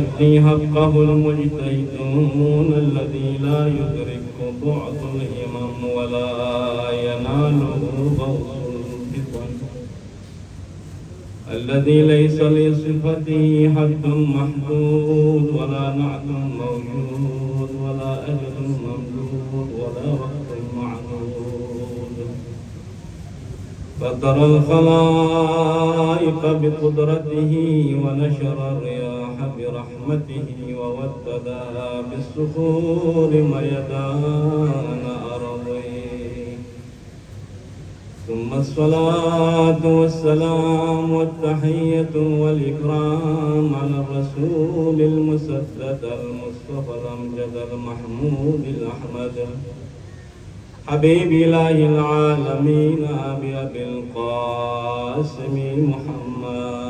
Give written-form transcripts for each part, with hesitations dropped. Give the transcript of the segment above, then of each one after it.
يؤدي حقه المجتهدون الذي لا يدرك بعض الهمم ولا يناله غوص الفطن الذي ليس لصفته حد محدود ولا نعت موجود ولا أجل ممدود ولا وقت معدود فطر الخلائق بقدرته ونشر الرياح برحمته ووددها بالصخور ميدان أرضه ثم الصلاة والسلام والتحية والإكرام على الرسول المسدد المصطفى الأمجد المحمود الأحمد حبيب إله العالمين أبي القاسم محمد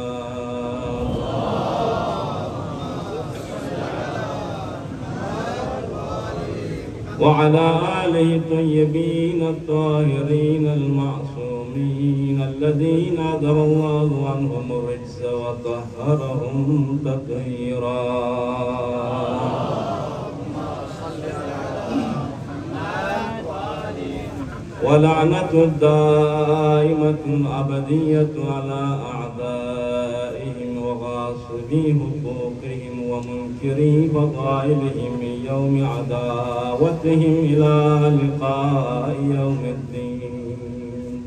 وعلى آله الطيبين الطاهرين المعصومين الذين أذهب الله عنهم الرجس وطهرهم تطهيرا ولعنة الدائمة أبدية على أعدائهم وغاصبي حقوقهم ومنكري فضائلهم من يوم عداوتهم إلى لقاء يوم الدين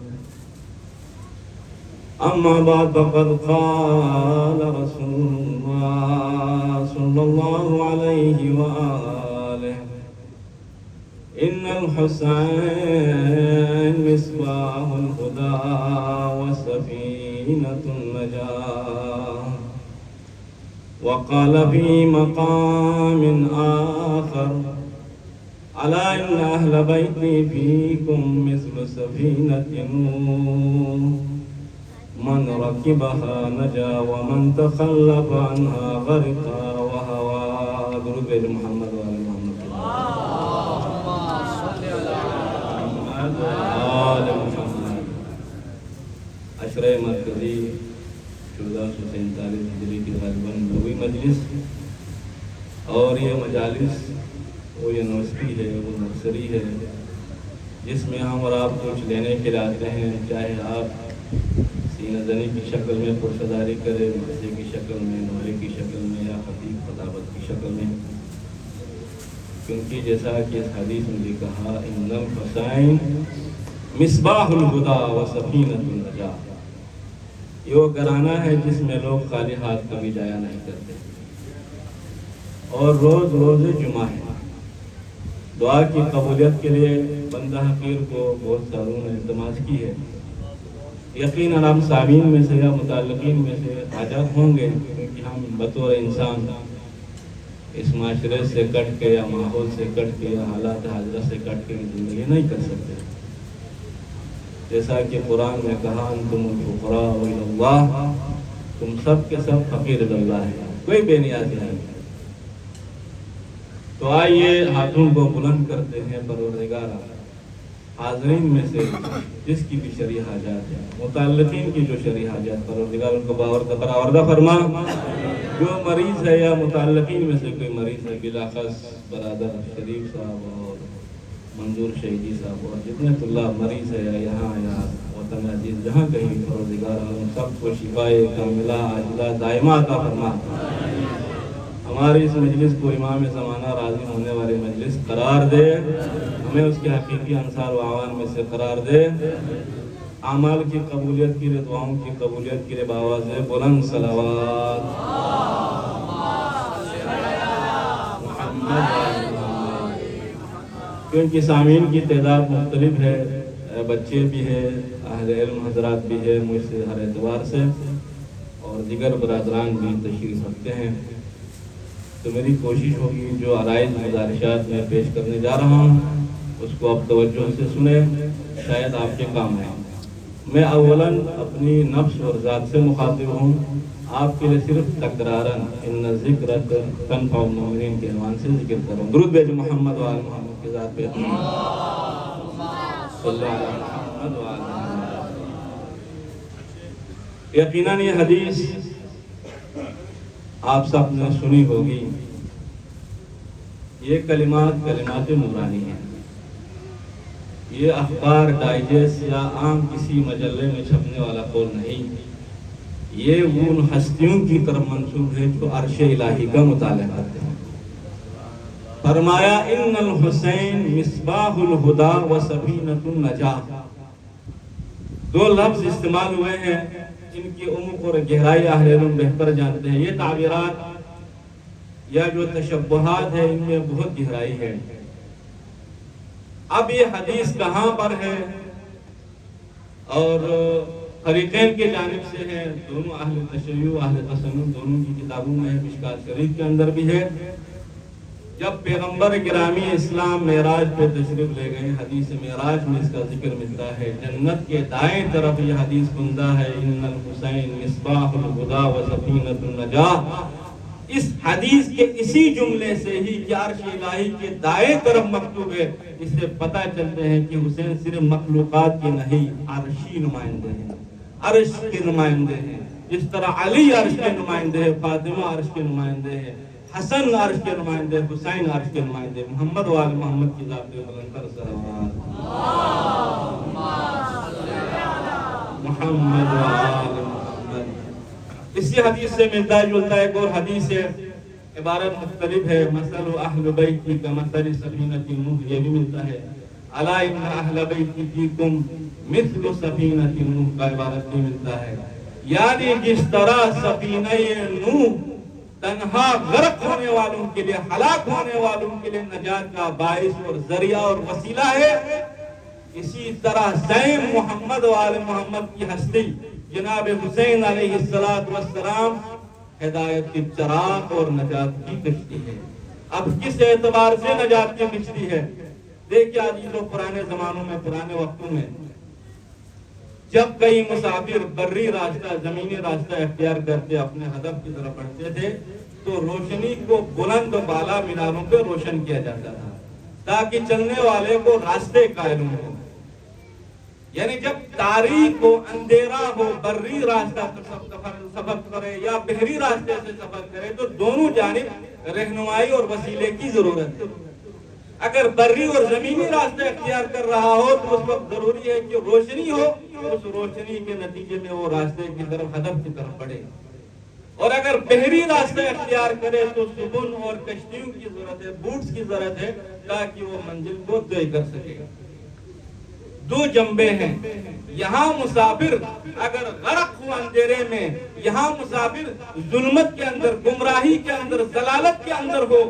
أما بعد فقد قال رسول الله صلى الله عليه وآله إن الحسين مصباح الهدى وسفينة النجاة وقال في مقام آخر ألا إن أهل بيتي فيكم مثل سفينة نوح من ركبها نجا ومن تخلف عنها غرقا وهوى درود محمد وآل محمد آل محمد عشرہ مرکزی 1447 ہجری کی غالباً نویں مجلس اور یہ مجالس وہ یونیورسٹی ہے وہ نرسری ہے جس میں ہم اور آپ کچھ لینے کے لیے آتے ہیں چاہے آپ سینہ زنی کی شکل میں پرسداری کرے مرضی کی شکل میں نوحے کی شکل میں یا خطیب خطابت کی شکل میں کیونکہ جیسا کہ اس حدیث میں بھی کہا ان الحسین مصباح الہدی و سفینۃ النجاۃ یہ وہ گھرانہ ہے جس میں لوگ خالی ہاتھ کبھی جایا نہیں کرتے اور روز روز جمعہ ہے دعا کی قبولیت کے لیے بندہ حقیر کو بہت ساروں نے التماس کی ہے یقیناً ہم سامعین میں سے یا متعلقین میں سے حاجات ہوں گے کیونکہ ہم بطور انسان اس معاشرے سے کٹ کے یا ماحول سے کٹ کے یا حالات حاضرہ سے کٹ کے زندگی نہیں کر سکتے جیسا کہ قرآن میں کہا انتم الفقراء الی اللہ تم سب کے سب فقیر اللہ ہے کوئی بے نیاز نہیں تو آئیے ہاتھوں کو بلند کرتے ہیں پروردگارا حاضرین میں سے جس کی بھی شرعی حاجات ہے متعلقین کی جو شرعی حاجات پروردگار ان کو برآوردہ فرما جو مریض ہے یا متعلقین میں سے کوئی مریض ہے بلاخص برادر شریف صاحب اور منظور شہیدی صاحب اور جتنے طلاب مریض ہے یا یہاں یا وطن عزیز جہاں کہیں پروردگار ان سب کو شفائے کاملہ عاجلہ دائمہ عطا فرما ہماری اس مجلس کو امام زمانہ راضی ہونے والی مجلس قرار دے ہمیں اس کے حقیقی انصار و اعوان میں سے قرار دے اعمال کی قبولیت کی دعاؤں کی قبولیت کے لیے بآواز بلند صلوات کیونکہ سامعین کی تعداد مختلف ہے بچے بھی ہے اہل علم حضرات بھی ہے مجھ سے ہر اعتبار سے اور دیگر برادران بھی تشریف رکھتے ہیں تو میری کوشش ہوگی جو عرائض گزارشات میں پیش کرنے جا رہا ہوں اس کو آپ توجہ سے سنیں شاید آپ کے کام آئے میں اولاً اپنی نفس اور ذات سے مخاطب ہوں آپ کے لیے صرف تکرارن ان ذکر تنفع المؤمنین کے عنوان سے ذکر کروں درود بھیج محمد و آل محمد کے ذات پہ صلی اللہ علیہ محمد و آل محمد یقیناً یہ حدیث آپ سب نے سنی ہوگی، یہ کلمات نورانی ہیں، یہ اخبار ڈائجسٹ یا عام کسی مجلے میں چھپنے والا قول نہیں، یہ ان ہستیوں کی طرف منسوب ہے جو عرش الہی کا مطالعہ کرتے ہیں۔ فرمایا ان الحسین مصباح الہدا و سفینۃ النجاہ، دو لفظ استعمال ہوئے ہیں جن کی عمق اور گہرائی اہل علم بہتر جانتے ہیں۔ یہ تعبیرات یا جو تشبہات ہیں ان میں بہت گہرائی ہے۔ اب یہ حدیث کہاں پر ہے اور فریقین کی جانب سے ہے، دونوں اہل تشیع اہل تسنن دونوں کی کتابوں میں ہے، مشکوٰۃ شریف کے اندر بھی ہے۔ جب پیغمبر گرامی اسلام معراج پہ تشریف لے گئے، حدیث معراج میں اس کا ذکر ملتا ہے، جنت کے دائیں طرف یہ حدیث بندہ ہے، ان الحسین مصباح الہدا و سفینۃ النجاہ۔ اس حدیث کے اسی جملے سے ہی کہ عرش الہی کے دائیں طرف مکتوب ہے، اس سے پتہ چلتے ہیں کہ حسین صرف مخلوقات کے نہیں، عرشی نمائندے ہیں، عرش کے نمائندے ہیں۔ جس طرح علی عرش کے نمائندے ہیں، فاطمہ عرش کے نمائندے ہیں، حسن عرش کے نمائندے، حسین عرش کے نمائندے، محمد و آل محمد کی ذات بلند پر صلوات، محمد و آل محمد۔ اسی حدیث سے ملتا جلتا ایک اور حدیث ہے، عبارت مختلف ہے، مثل اہل بیتی کمثل سفینۃ نوح، یہ بھی ملتا ہے، الا ان اہل بیتی فیکم مثل سفینۃ نوح کا عبارت بھی ملتا ہے، یعنی جس طرح سفینہ نوح تنہا غرق ہونے والوں کے لیے، ہلاک ہونے والوں کے لیے نجات کا باعث اور ذریعہ اور وسیلہ ہے، اسی طرح زین محمد و آل محمد کی ہستی جناب حسین علیہ السلام ہدایت کی چراغ اور نجات کی کشتی ہے۔ اب کس اعتبار سے نجات کی کشتی ہے؟ دیکھیں آج لوگ پرانے زمانوں میں، پرانے وقتوں میں جب کئی مسافر بری راستہ، زمینی راستہ اختیار کرتے اپنے ہدف کی طرف بڑھتے تھے تو روشنی کو بلند و بالا میناروں پہ روشن کیا جاتا تھا تاکہ چلنے والے کو راستے کا علم ہو۔ یعنی جب تاریخ ہو، اندھیرا ہو، بری راستہ سفر کرے یا بحری راستے سے سفر کرے تو دونوں جانب رہنمائی اور وسیلے کی ضرورت ہے۔ اگر بری اور زمینی راستے اختیار کر رہا ہو تو اس وقت ضروری ہے کہ روشنی ہو، اس روشنی کے نتیجے میں وہ راستے کی طرف، ہدف کی طرف بڑھے۔ اور اگر بحری راستے اختیار کرے تو سبن اور کشتیوں کی ضرورت ہے، بوٹس کی ضرورت ہے تاکہ وہ منزل کو طے کر سکے۔ دو جنبے ہیں، یہاں مسافر اگر غرق ہو اندھیرے میں، یہاں مسافر ظلمت کے اندر، گمراہی کے اندر، ضلالت کے اندر ہو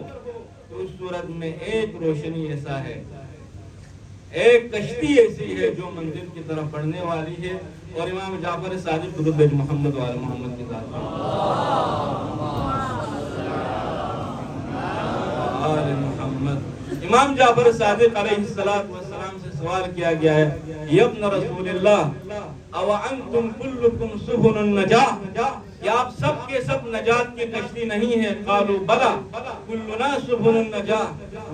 تو اس صورت میں ایک روشنی ایسا ہے، ایک کشتی ایسی ہے جو منزل کی طرف بڑھنے والی ہے، اور امام جعفر صادق درود بھیج محمد و آل محمد کی ذات آل محمد۔ امام جعفر صادق علیہ السلام سے سوال کیا گیا ہے، یا ابن رسول اللہ او انتم کلکم سبل النجاہ، کیا آپ سب کے سب نجات کی کشتی نہیں ہے؟ قالوا بلا کلنا سبل النجاہ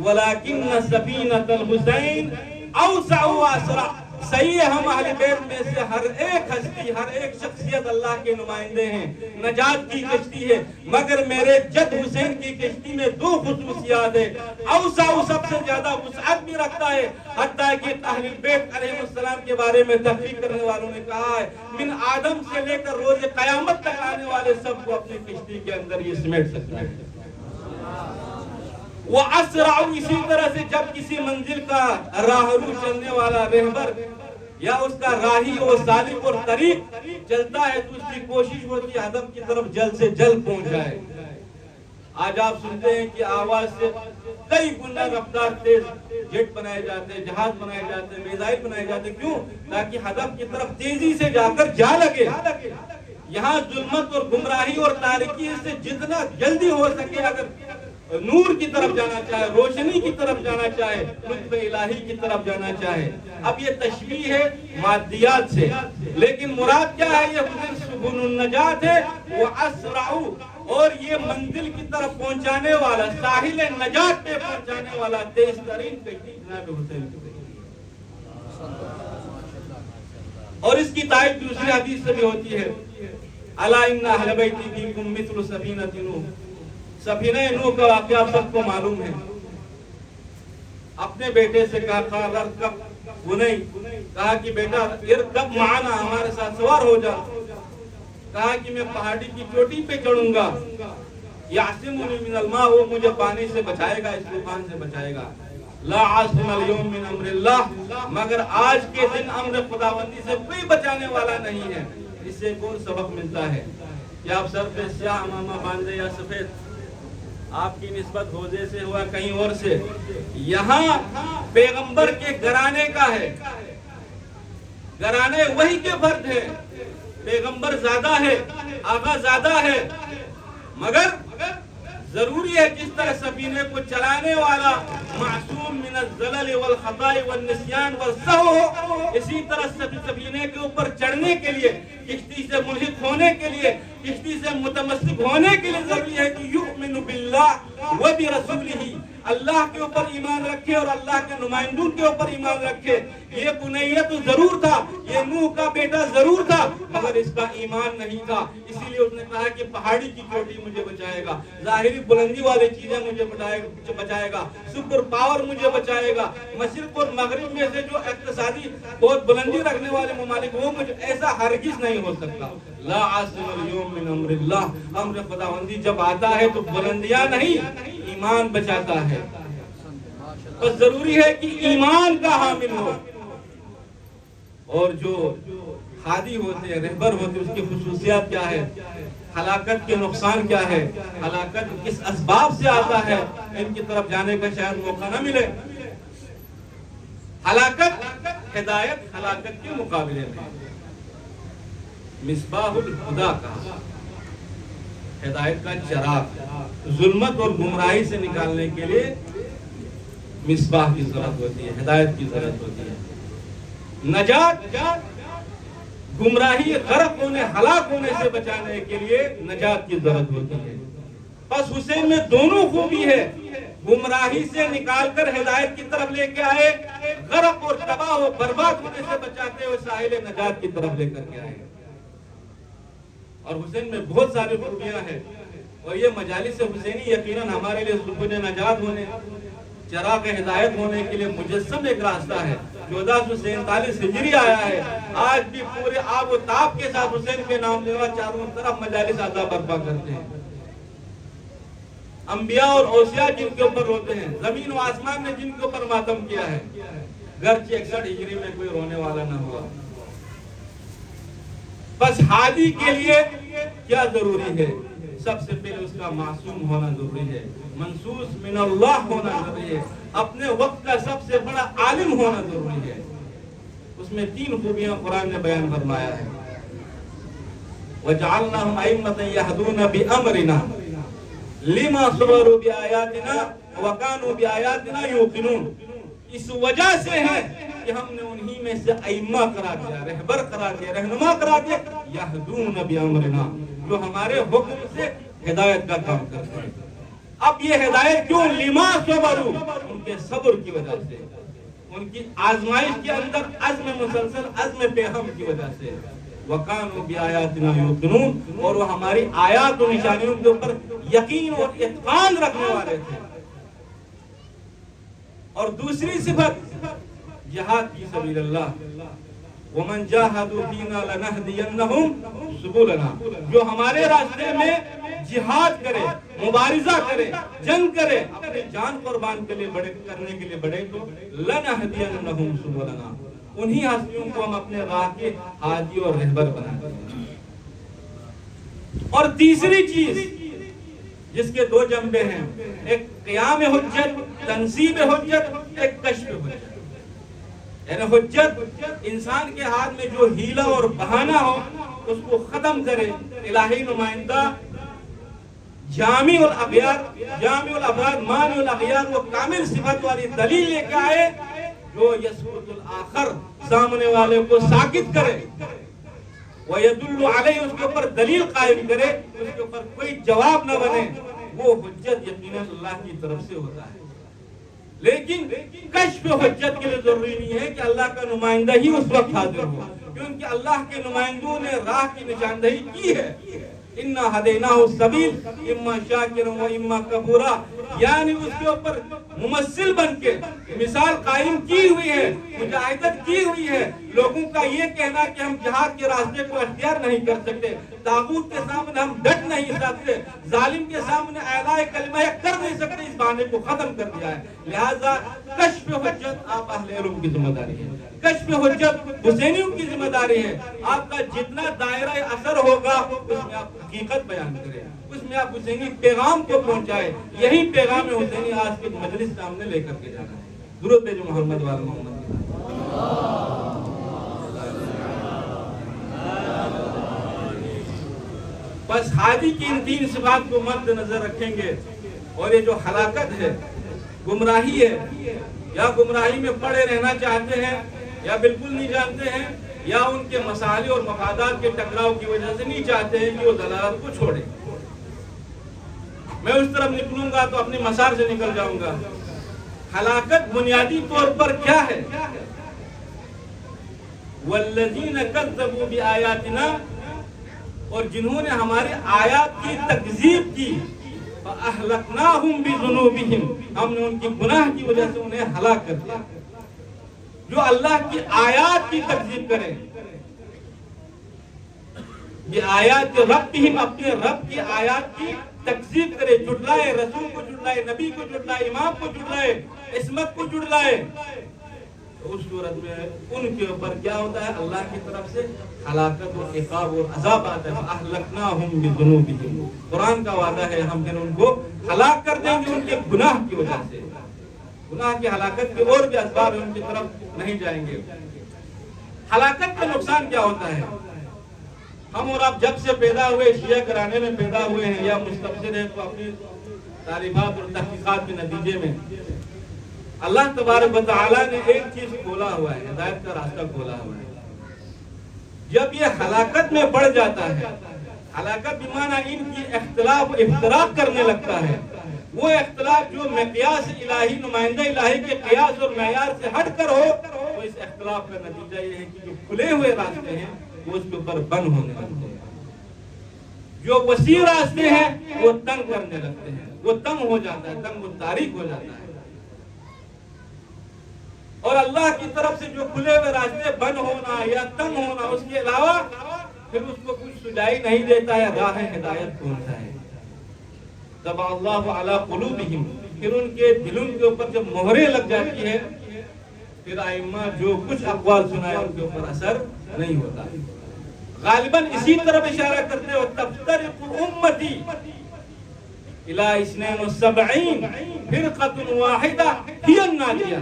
ولکن سفینۃ الحسین اوسع واسرع۔ صحیح ہے، ہم اہل بیت میں سے ہر ایک ہستی، ہر ایک شخصیت اللہ کے نمائندے ہیں، نجات کی کشتی ہے، مگر میرے جد حسین کی کشتی میں دو خصوصیات ہیں۔ اوسع سب سے زیادہ وسعت بھی رکھتا ہے، حتیٰ کہ اہل بیت علیہ السلام کے بارے میں تحقیق کرنے والوں نے کہا ہے من آدم سے لے کر روز قیامت تک آنے والے سب کو اپنی کشتی کے اندر یہ سمیٹ سکتا ہے۔ وہ اسرع، اسی طرح سے جب کسی منزل کا راہرو، چلنے والا رہبر یا اس کا راہی و سالک اور طریق چلتا ہے تو اس کی کوشش ہوتی ہے ہدف کی طرف جلد سے جلد پہنچ جائے۔ آج آپ سنتے ہیں کہ آواز سے کئی گنا رفتار تیز جیٹ بنائے جاتے ہیں، جہاز بنائے جاتے ہیں، میزائل بنائے جاتے ہیں، کیوں؟ تاکہ ہدف کی طرف تیزی سے جا کر جا لگے۔ یہاں ظلمت اور گمراہی اور تاریکی سے جتنا جلدی ہو سکے اگر نور کی طرف جانا چاہے، روشنی کی طرف جانا چاہے، لطف الہی کی طرف جانا چاہے۔ اب یہ تشبیہ ہے مادیات سے، لیکن مراد کیا ہے؟ یہ حسین سبل النجات ہے، وہ اسرع، اور یہ منزل کی طرف پہنچانے والا، ساحل نجات پہ پہنچانے والا تیز ترین کشتی جناب حسین کی کشتی۔ اور اس کی تائید دوسری حدیث سے بھی ہوتی ہے، الا ان اہل بیتی فیکم مثل سفینۃ نوح، سفینہ نوح کا واقعہ آپ سب کو معلوم ہے۔ اپنے بیٹے سے کہا قال ارکب بنی، کہا کہ بیٹا ارکب معنا، ہمارے ساتھ سوار ہو جا۔ کہا کہ میں پہاڑی کی چوٹی پہ چڑھوں گا، یعصمنی من الماء، وہ مجھے پانی سے بچائے گا، اس طوفان سے بچائے گا۔ لا عاصم اليوم من امر اللہ، مگر آج کے دن امر خداوندی سے کوئی بچانے والا نہیں ہے۔ اس سے ایک اور سبق ملتا ہے کہ آپ سر پہ سیاہ امامہ باندھے یا سفید، آپ کی نسبت حوضے سے ہوا کہیں اور سے، یہاں پیغمبر کے گھرانے کا ہے، گھرانے وہی کے فرد ہے، پیغمبر زیادہ ہے، آقا زیادہ ہے، مگر ضروری ہے جس طرح سفینے کو چلانے والا معصوم من الزلل والخطاء والنسیان والسہو ہو، اسی طرح سفینے کے اوپر چڑھنے کے لیے، کشتی سے ملحق ہونے کے لیے، کشتی سے متمسک ہونے کے لیے ضروری ہے کہ یؤمن باللہ و برسولہ، اللہ کے اوپر ایمان رکھے اور اللہ کے نمائندوں کے اوپر ایمان رکھے۔ یہ بنیہ تو ضرور تھا، یہ نوح کا بیٹا ضرور تھا، مگر اس کا ایمان نہیں تھا، اسی لیے اس نے کہا کہ پہاڑی کی چوٹی مجھے بچائے گا، ظاہری بلندی والی چیزیں مجھے بچائے گا، سپر پاور مجھے بچائے گا، مشرق اور مغرب میں سے جو اقتصادی بہت بلندی رکھنے والے ممالک، وہ مجھے ایسا ہرگز نہیں ہو سکتا۔ لا عاصم اليوم من امر اللہ، امر خداوندی جب آتا ہے تو بلندیاں نہیں، ایمان بچاتا ہے۔ بس ضروری ہے کہ ایمان کا حامل ہو، اور جو ہادی ہوتے ہیں، رہبر ہوتے ہیں، اس کی خصوصیات کیا ہے، ہلاکت کے نقصان کیا ہے، ہلاکت کس اسباب سے آتا ہے، ان کی طرف جانے کا شاید موقع نہ ملے۔ ہلاکت، ہدایت ہلاکت کے مقابلے میں، مصباح الہدیٰ کہا، ہدایت کا چراغ، ظلمت اور گمراہی سے نکالنے کے لیے مصباح کی ضرورت ہوتی ہے، ہدایت کی ضرورت ہوتی ہے۔ نجات، گمراہی، غرق ہونے، ہلاک ہونے سے بچانے کے لیے نجات کی ضرورت ہوتی ہے۔ بس حسین میں دونوں خوبی ہے، گمراہی سے نکال کر ہدایت کی طرف لے کے آئے، غرق اور تباہ و برباد ہونے سے بچاتے ہوئے ساحل نجات کی طرف لے کر کے آئے۔ اور حسین میں بہت ساری خوبیاں ہیں، اور یہ مجالس حسینی یقیناً ہمارے لیے سبل نجات ہونے، چراغ ہدایت ہونے کے لیے مجسم ایک راستہ ہے۔ 1447 ہجری آیا ہے، آج بھی پورے آب و تاب کے ساتھ حسین کے نام لیوا چاروں طرف مجالس آزا برپا کرتے ہیں۔ انبیاء اور اوصیاء جن کے اوپر روتے ہیں، زمین و آسمان نے جن کے اوپر ماتم کیا ہے، گرچہ 61 ہجری میں کوئی رونے والا نہ ہوا۔ بس ہادی کے لیے کیا ضروری ہے؟ سب سے پہلے اس کا معصوم ہونا ضروری ہے، منصوص من اللہ ہونا ضروری ہے، اپنے وقت کا سب سے بڑا عالم ہونا ضروری ہے۔ اس میں 3 خوبیاں قرآن نے بیان فرمایا ہے۔ وَجَعَلْنَاهُمْ أَئِمَّةً يَهْدُونَ بِأَمْرِنَا لِمَا صَبَرُوا بِآيَاتِنَا وَكَانُوا بِآيَاتِنَا يُوقِنُونَ، اس وجہ سے ہے کہ ہم نے انہی میں سے ائمہ قرار دیا، رہبر قرار دیا، رہنما قرار دیا، یہدون بامرنا، جو ہمارے حکم سے ہدایت کا کام کرتے ہیں۔ اب یہ ہدایت کیوں؟ لما صبروا، ان کے صبر کی وجہ سے، ان کی آزمائش کے اندر عزم مسلسل، عزم پیہم کی وجہ سے، وَقَانُوا بِآيَاتِنَا يُوقِنُونَ، اور وہ ہماری آیات و نشانیوں کے اوپر یقین اور اتقان رکھنے والے تھے۔ اور دوسری صفت جہاد فی سبیل اللہ، وَمَنْ جَاهَدُوا فِينَا لَنَهْدِيَنَّهُمْ سُبُلَنَا، جو ہمارے راستے میں جہاد کرے، مبارزہ کرے، جنگ کرے، اپنی جان قربان کرنے کے لیے بڑھے تو لَنَهْدِيَنَّهُمْ سُبُلَنَا، انہی ہستیوں کو ہم اپنے راہ کے ہادی اور رہبر بناتے ہیں۔ اور تیسری چیز جس کے 2 جنبے ہیں، ایک قیام حجت، تنصیب حجت، ایک کشف حجت۔ یعنی حجت انسان کے ہاتھ میں جو ہیلہ اور بہانہ ہو اس کو ختم کرے، الہی نمائندہ جامع الابرار مانع الاغیار، وہ کامل صفت والی دلیل لے کے آئے جو یسقط الاخر، سامنے والے کو ساکت کرے، وَيَدُلُّ عَلَيْهِ، اس کے اوپر دلیل قائم کرے، اس کے اوپر کوئی جواب نہ بنے، وہ حجت یقیناً اللہ کی طرف سے ہوتا ہے۔ لیکن کشف حجت کے لیے ضروری نہیں ہے کہ اللہ کا نمائندہ ہی اس وقت حاضر ہو، کیونکہ اللہ کے نمائندوں نے راہ کی نشاندہی کی ہے. اِنَّا هَدَيْنَاهُ السَّبِيلَ إِمَّا شَاكِرًا وَإِمَّا كَفُورًا، یعنی اس کے اوپر ممثل بن کے مثال قائم کی ہوئی ہے، مجاہدت کی ہوئی ہے. لوگوں کا یہ کہنا کہ ہم جہاد کے راستے کو اختیار نہیں کر سکتے، طاغوت کے سامنے ہم ڈٹ نہیں سکتے، ظالم کے سامنے اعلاء کلمہ کر نہیں سکتے، اس بہانے کو ختم کر دیا ہے. لہذا کشف حجت آپ اہل علم کی ذمہ داری ہے، کشف حجت حسینیوں کی ذمہ داری ہے. آپ کا جتنا دائرہ اثر ہوگا اس میں آپ حقیقت بیان کریں، اس میں آپ حسینی پیغام کو پہنچائے. یہی پیغام حسینی آج کے مجلس سامنے لے کر کے جانا ہے. درود بھیجو محمد وال محمد. بس حاجی کی ان 3 صفات کو مد نظر رکھیں گے، اور یہ جو ہلاکت ہے، گمراہی ہے، یا گمراہی میں پڑے رہنا چاہتے ہیں یا بالکل نہیں جانتے ہیں، یا ان کے مسائل اور مفادات کے ٹکراؤ کی وجہ سے نہیں چاہتے ہیں کہ وہ ضلالت کو چھوڑیں. میں اس طرف نکلوں گا تو اپنے مسار سے نکل جاؤں گا. ہلاکت بنیادی طور پر کیا ہے؟ والذین کذبوا بآیاتنا، اور جنہوں نے ہماری آیات کی تکذیب کی، فأہلکناہم بذنوبہم، ہم نے ان کی گناہ کی وجہ سے انہیں ہلاک کر دیا. جو اللہ کی آیات کی تکذیب کرے، یہ آیات ربہم، اپنے رب کی آیات کی تکذیب کرے، جھٹلائے، رسول کو جھٹلائے، نبی کو جھٹلائے، امام کو جھٹلائے، عصمت کو جھٹلائے، تو اس صورت میں ان کے اوپر کیا ہوتا ہے؟ اللہ کی طرف سے ہلاکت اور عقاب اور عذاب آتا ہے. فَأَهْلَكْنَاهُمْ بِذُنُوبِهِمْ، قرآن کا وعدہ ہے ہم پھر ان کو ہلاک کر دیں گے ان کے گناہ کی وجہ سے. گناہ کی ہلاکت کے اور بھی اسباب ان کی طرف نہیں جائیں گے. ہلاکت کا نقصان کیا ہوتا ہے؟ ہم اور آپ جب سے پیدا ہوئے، شیعہ گھرانے میں پیدا ہوئے ہیں یا مستبصر ہیں، تو اپنی تعریفات اور تحقیقات کے نتیجے میں اللہ تبارک و تعالیٰ نے ایک چیز کھولا ہوا ہے، ہدایت کا راستہ کھولا ہوا ہے. جب یہ ہلاکت میں بڑھ جاتا ہے، ہلاکت بمعنی ان کی اختلاف و افتراق کرنے لگتا ہے، وہ اختلاف جو مقیاس الہی، نمائندہ الہی کے قیاس اور معیار سے ہٹ کر ہو، تو اس اختلاف کا نتیجہ یہ ہے کہ جو کھلے ہوئے راستے ہیں وہ اس کے اوپر بند ہونے لگتے ہیں، جو وسیع راستے ہیں وہ تنگ کرنے لگتے ہیں، وہ تنگ ہو جاتا ہے، تنگ و تاریک ہو جاتا ہے. اور اللہ کی طرف سے جو کھلے ہوئے راستے بند ہونا یا تنگ ہونا، اس کے علاوہ پھر اس کو کچھ سجائی نہیں دیتا ہے، راہ ہدایت کونسا ہے. طبع اللہ علی قلوبہم، پھر ان کے دلوں کے اوپر جب مہریں لگ جاتی ہے، پھر ائمہ جو کچھ اقوال سنائے ان کے اوپر اثر نہیں ہوتا. غالباً اسی طرف اشارہ کرتے ہو، تفترق امتی الی 72 فرقۃ واحدہ ہی الناجیہ.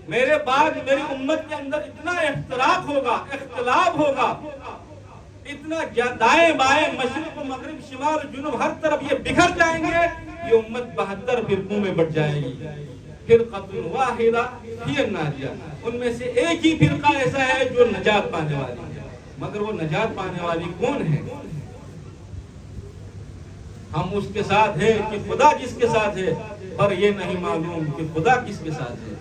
میرے بعد میری امت کے اندر اتنا اختلاف ہوگا، اختلاف ہوگا، اتنا دائیں بائیں، مشرق و مغرب، شمال و جنوب، ہر طرف یہ بکھر جائیں گے، یہ امت 72 فرقوں میں بٹ جائے گی. فرقۃ واحدہ ہی الناجیہ، ان میں سے ایک ہی فرقہ ایسا ہے جو نجات پانے والی ہے. مگر وہ نجات پانے والی کون ہے؟ ہم اس کے ساتھ ہیں کہ خدا جس کے ساتھ ہے، پر یہ نہیں معلوم کہ خدا کس کے ساتھ ہے.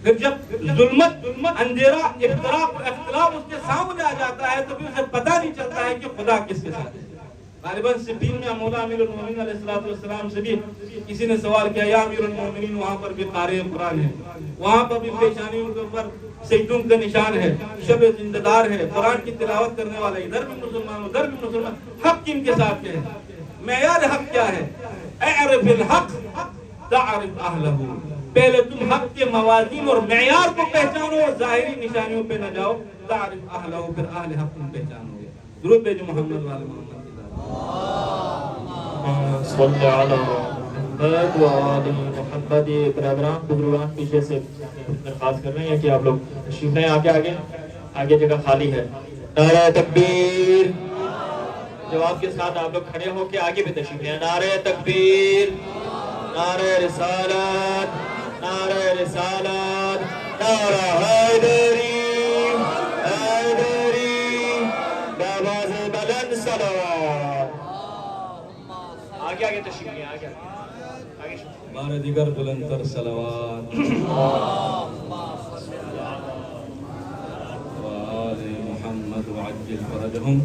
پھر جب ظلمت، اندھیرا، اختلاف، اختلاف اس کے سامنے آ جاتا ہے تو پھر اسے پتہ نہیں چلتا ہے کہ خدا کس کے ساتھ ہے. غالباً صفین میں مولا امیر المومنین علیہ السلام سے بھی کسی نے سوال کیا، یا امیر المومنین، وہاں پر بھی قارئ قرآن ہے، وہاں پر بھی پیشانیوں کے اوپر سجدوں کا نشان ہے، شب زندہ دار ہے، قرآن کی تلاوت کرنے والے، ادھر بھی مسلمان ادھر بھی مسلمان، حق کن کے ساتھ ہے؟ معیار حق کیا ہے؟ اعرف الحق تعرف اہلہ. پہلے تم حق کے موازین اور معیار کو پہچانو اور ظاہری نشانیوں پہ نہ جاؤ. تعرف اہلہ، پھر اہل حق تم پہچانو گے. درود بھیجو محمد والے محمد. صلی علی محمد و آل محمد. برادران بزرگان پیچھے سے درخواست کر رہے ہیں کہ آپ لوگ تشریف لیں، آگے جگہ خالی ہے. نعرہ تکبیر. جواب کے ساتھ آپ لوگ کھڑے ہو کے آگے بھی تشریف لیں. نعرہ تکبیر، نعرہ رسالت، نعرہ رسالت، نعرہ حیدری، حیدری، باواز بلند صلوات. آگے تشریف لیں، آگے بار دیگر بلندتر صلوات وآل محمد وعجل فرجہم.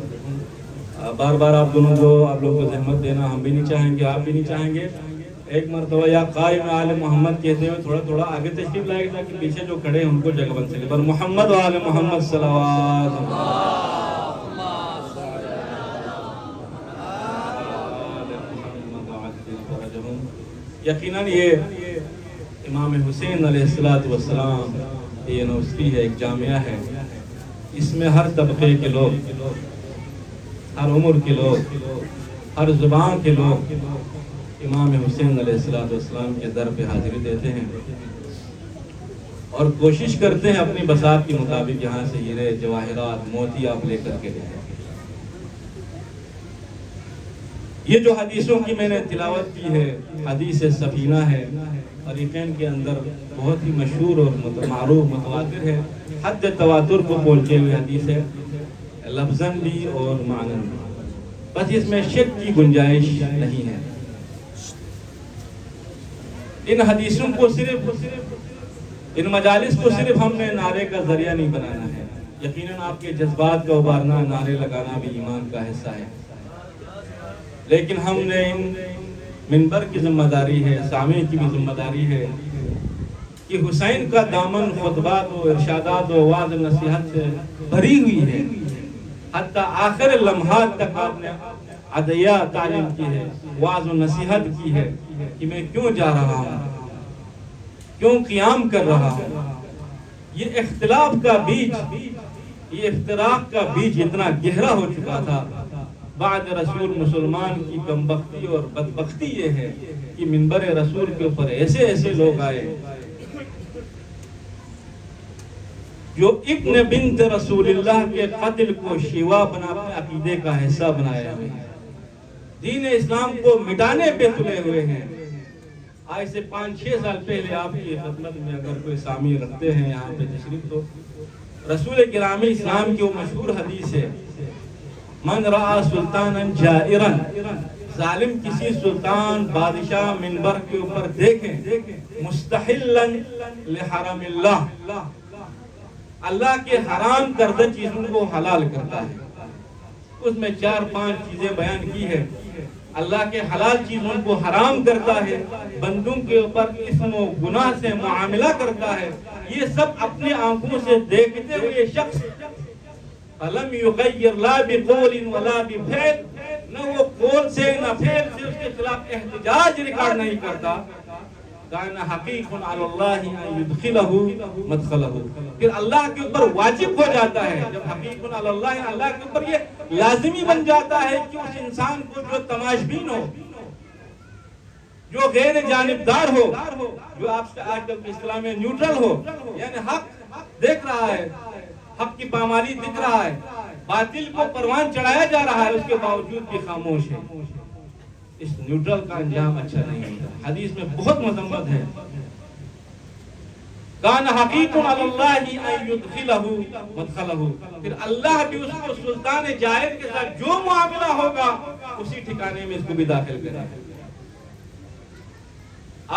بار بار آپ دونوں کو آپ لوگ کو زحمت دینا ہم بھی نہیں چاہیں گے، آپ بھی نہیں چاہیں گے. ایک مرتبہ یا قائم آل محمد کہتے ہوئے تھوڑا تھوڑا آگے تشریف لائے گا تاکہ پیچھے جو کھڑے ہیں ان کو جگہ بن سکے. پر محمد و آل محمد صلوات. یقیناً یہ امام حسین علیہ السلام یہ یونیورسٹی ہے، ایک جامعہ ہے. اس میں ہر طبقے کے لوگ، ہر عمر کے لوگ، ہر زبان کے لوگ امام حسین علیہ السلام کے در پہ حاضری دیتے ہیں اور کوشش کرتے ہیں اپنی بساط کے مطابق یہاں سے ہیرے جواہرات موتی آپ لے کر کے لیں. یہ جو حدیثوں کی میں نے تلاوت کی ہے، حدیث سفینہ ہے، فریقین کے اندر بہت ہی مشہور اور معروف متواتر ہے، حد تواتر کو پہنچے ہوئے حدیث ہے، لفظاً بھی اور معناً بھی. بس اس میں شک کی گنجائش نہیں ہے. ان حدیثوں کو صرف ان مجالس کو صرف ہم نے نعرے کا ذریعہ نہیں بنانا ہے. یقیناً آپ کے جذبات کا ابھارنا، نعرے لگانا بھی ایمان کا حصہ ہے، لیکن ہم نے ان منبر کی ذمہ داری ہے، سامع کی بھی ذمہ داری ہے کہ حسین کا دامن خطبات و ارشادات و وعظ نصیحت سے بھری ہوئی ہے. حتی آخر لمحات تک آپ نے عدیہ تعلیم کی ہے، وعظ و نصیحت کی ہے کہ میں کیوں جا رہا ہوں، کیوں قیام کر رہا ہوں. یہ اختلاف کا بیج، یہ افتراق کا بیج اتنا گہرا ہو چکا تھا. بعد رسول مسلمان کی کمبختی اور بدبختی یہ ہے کہ منبر رسول کے اوپر ایسے ایسے لوگ آئے جو ابن بنت رسول اللہ کے قتل کو شیوا بنا اپنے عقیدے کا حصہ بنایا ہے، دین اسلام کو مٹانے پہ تلے ہوئے ہیں. آج سے 5-6 سال پہلے آپ کی خدمت میں اگر کوئی سامع رکھتے ہیں یہاں پہ تشریف، تو رسول گرامی اسلام کی وہ مشہور حدیث ہے، من رعا سلطانا جائرا، ظالم کسی سلطان بادشاہ منبر کے اوپر دیکھیں مستحلا لحرم اللہ، اللہ کے حرام کردہ چیزوں کو حلال کرتا ہے. اس میں 4-5 چیزیں بیان کی ہے. اللہ کے حلال چیزوں کو حرام کرتا ہے، بندوں کے اوپر اسم و گناہ سے معاملہ کرتا ہے. یہ سب اپنے آنکھوں سے دیکھتے ہوئے شخص فلم یغیر لا بقول ولا بفعل، نہ وہ قول سے نہ فعل سے اس کے خلاف احتجاج ریکارڈ نہیں کرتا. کان حقیق علی اللہ ان یدخلہ مدخلہ، پھر اللہ کے اوپر واجب ہو جاتا ہے. جب حقیق علی اللہ، اللہ کے اوپر یہ لازمی بن جاتا ہے کہ اس انسان کو جو تماشبین ہو، جو غیر جانبدار ہو، جو آپ سے آج کل اسلام میں نیوٹرل ہو، یعنی حق دیکھ رہا ہے، حق کی پامالی دکھ رہا ہے، باطل کو پروان چڑھایا جا رہا ہے، اس کے باوجود بھی خاموش ہے، اس نیوٹرل کا انجام اچھا نہیں ہوتا. حدیث میں بہت مذمت ہے. کان حقیق علی اللہ ان یدخلہ مدخلہ، پھر اللہ بھی اس کو سلطان جائر کے ساتھ جو معاملہ ہوگا اسی ٹھکانے میں اس کو بھی داخل کرے.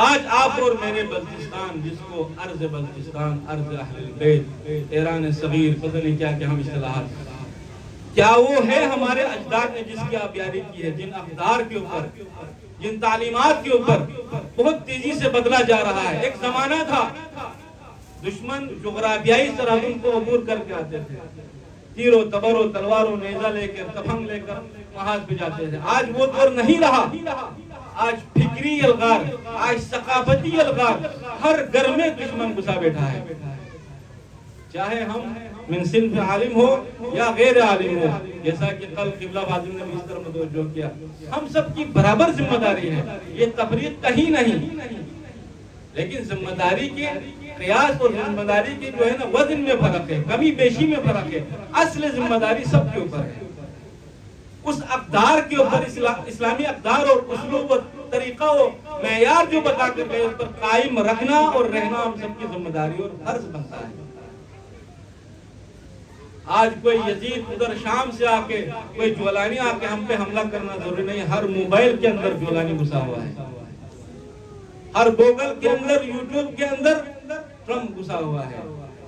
آج آپ اور میرے بلوچستان، جس کو ارض بلوچستان، ارض اہل البیت، ایران صغیر، پتہ نہیں کیا کہ ہم اصطلاحات، کیا وہ ہے ہمارے اجداد نے جس کی آپ یاری کی ہے، جن اقدار کے اوپر، جن تعلیمات کے اوپر بہت تیزی سے بدلا جا رہا ہے. ایک زمانہ تھا دشمن جغرافیائی سرحدوں کو عبور کر کے آتے تھے، تیر و تبر و تلوار و نیزہ لے کر، تفنگ لے کر محاذ پہ جاتے تھے. آج وہ دور نہیں رہا. آج فکری الغار، آج ثقافتی الغار ہر گھر میں دشمن گھسا بیٹھا ہے. چاہے ہم من صنف عالم ہو یا غیر عالم ہو، جیسا کہ کل قبلہ بازم نے بھی اس طرح متوجہ کیا، ہم سب کی برابر ذمہ داری ہے. یہ تفریق کہیں نہیں، لیکن ذمہ داری کے قیاس اور ذمہ داری کے جو ہے نا وزن میں فرق ہے، کمی بیشی میں فرق ہے. اصل ذمہ داری سب کے اوپر ہے. اس اقدار کے اوپر، اسلامی اقدار اور اسلوب و طریقہ و معیار جو بتا کر گئے، اس پر قائم رکھنا اور رہنا ہم سب کی ذمہ داری اور فرض بنتا ہے. آج کوئی یزید ادھر شام سے آ کے، کوئی جولانی آ کے ہم پہ حملہ کرنا ضروری نہیں. ہر موبائل کے اندر جولانی گھسا ہوا ہے. ہر گوگل کے اندر، یوٹیوب کے اندر ٹرمپ گھسا ہوا ہے،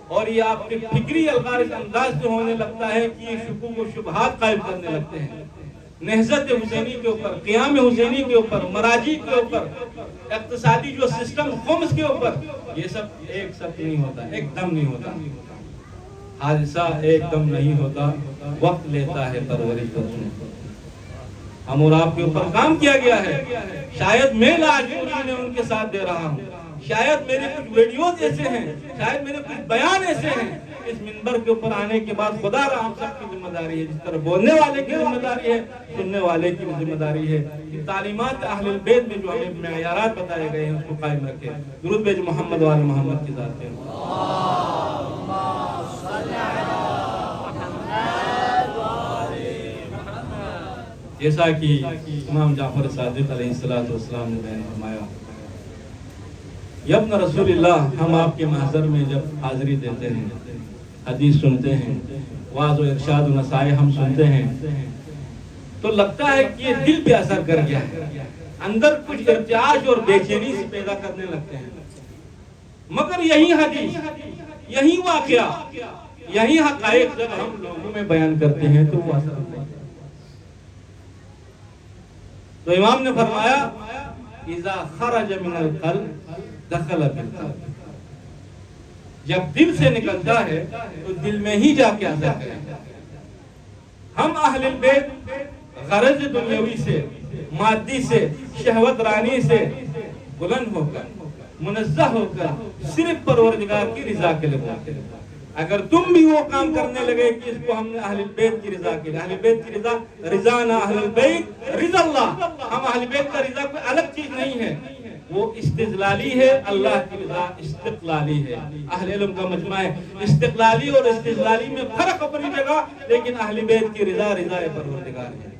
اور یہ آپ کے فکری الغار انداز سے ہونے لگتا ہے کہ یہ شکوک و شبہات قائم کرنے لگتے ہیں نہضت حسینی کے اوپر، قیام حسینی کے اوپر، مراجع کے اوپر، اقتصادی جو سسٹم خمس کے اوپر. یہ سب ایک سب نہیں ہوتا، ایک دم نہیں ہوتا. حادثہ ایک دم نہیں ہوتا، وقت لیتا ہے پرورش کرنے. ہم اور آپ کے اوپر کام کیا گیا ہے. شاید میں آج ان کے ساتھ دے رہا ہوں، شاید میرے کچھ ویڈیوز ایسے ہیں، شاید میرے کچھ بیان ایسے ہیں. اس منبر کے اوپر آنے کے بعد خدا رہا ہم سب کی ذمہ داری ہے، جس طرح بولنے والے کی ذمہ داری ہے، سننے والے کی ذمہ داری ہے کہ تعلیمات اہل البیت میں جو ہمیں معیارات بتائے گئے ہیں اس کو قائم رکھیں. درود بھیج محمد وال محمد کی ذات پہ. جیسا کہ امام جعفر صادق علیہ السلام نے بیان فرمایا، یا ابن رسول اللہ، ہم آپ کے محضر میں جب حاضری دیتے ہیں، حدیث سنتے ہیں، وعظ و ارشاد و نصائح ہم سنتے ہیں، تو لگتا ہے کہ یہ دل پہ اثر کر گیا ہے، اندر کچھ ارتعاش اور بے چینی سے پیدا کرنے لگتے ہیں. مگر یہی حدیث، یہی واقعہ، یہی حقائق جب ہم لوگوں میں بیان کرتے ہیں تو وہ اثر ہوتا ہے. تو امام نے فرمایا اذا خرج من القلب دخل بالقلب، جب دل سے نکلتا ہے تو دل میں ہی جا کے اثر کرے گا. ہم اہل البیت غرض دنیاوی سے، مادی سے، شہوت رانی سے بلند ہو کر، منزہ ہو کر صرف پروردگار کی رضا کے لیے بولتے ہیں. اگر تم بھی وہ کام کرنے لگے کہ اس کو ہم نے اہل بیت کی رضا کے لیے، اہل بیت کی رضا، رضانا اہل البیت رضا اللہ، ہم اہل بیت کا رضا کوئی الگ چیز نہیں ہے، وہ استدلالی ہے. اللہ کی رضا استقلالی ہے. اہل علم کا مجمع ہے، استقلالی اور استدلالی میں فرق اپنی جگہ، لیکن اہل بیت کی رضا رضا پروردگار ہے.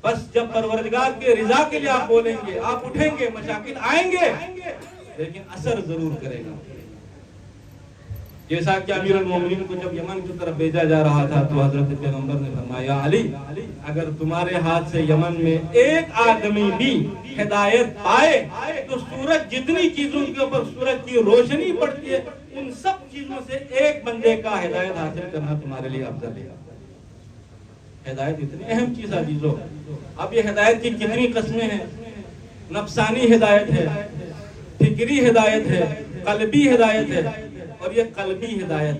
بس جب پروردگار کے رضا کے لیے آپ بولیں گے، آپ اٹھیں گے، مشاکل آئیں گے، لیکن اثر ضرور کرے گا. جیسا کہ امیر المومنین کو جب یمن کی طرف بھیجا جا رہا تھا تو حضرت پیغمبر نے فرمایا، علی اگر تمہارے ہاتھ سے یمن میں ایک آدمی بھی ہدایت پائے تو سورج جتنی چیزوں کے اوپر سورج کی روشنی پڑتی ہے، ان سب چیزوں سے ایک بندے کا ہدایت حاصل کرنا تمہارے لیے افضل ہے. ہدایت اتنی اہم چیز عزیزو. اب یہ ہدایت کی کتنی قسمیں ہیں؟ نفسانی ہدایت ہے، فکری ہدایت ہے، قلبی ہدایت ہے. اور یہ قلبی ہدایت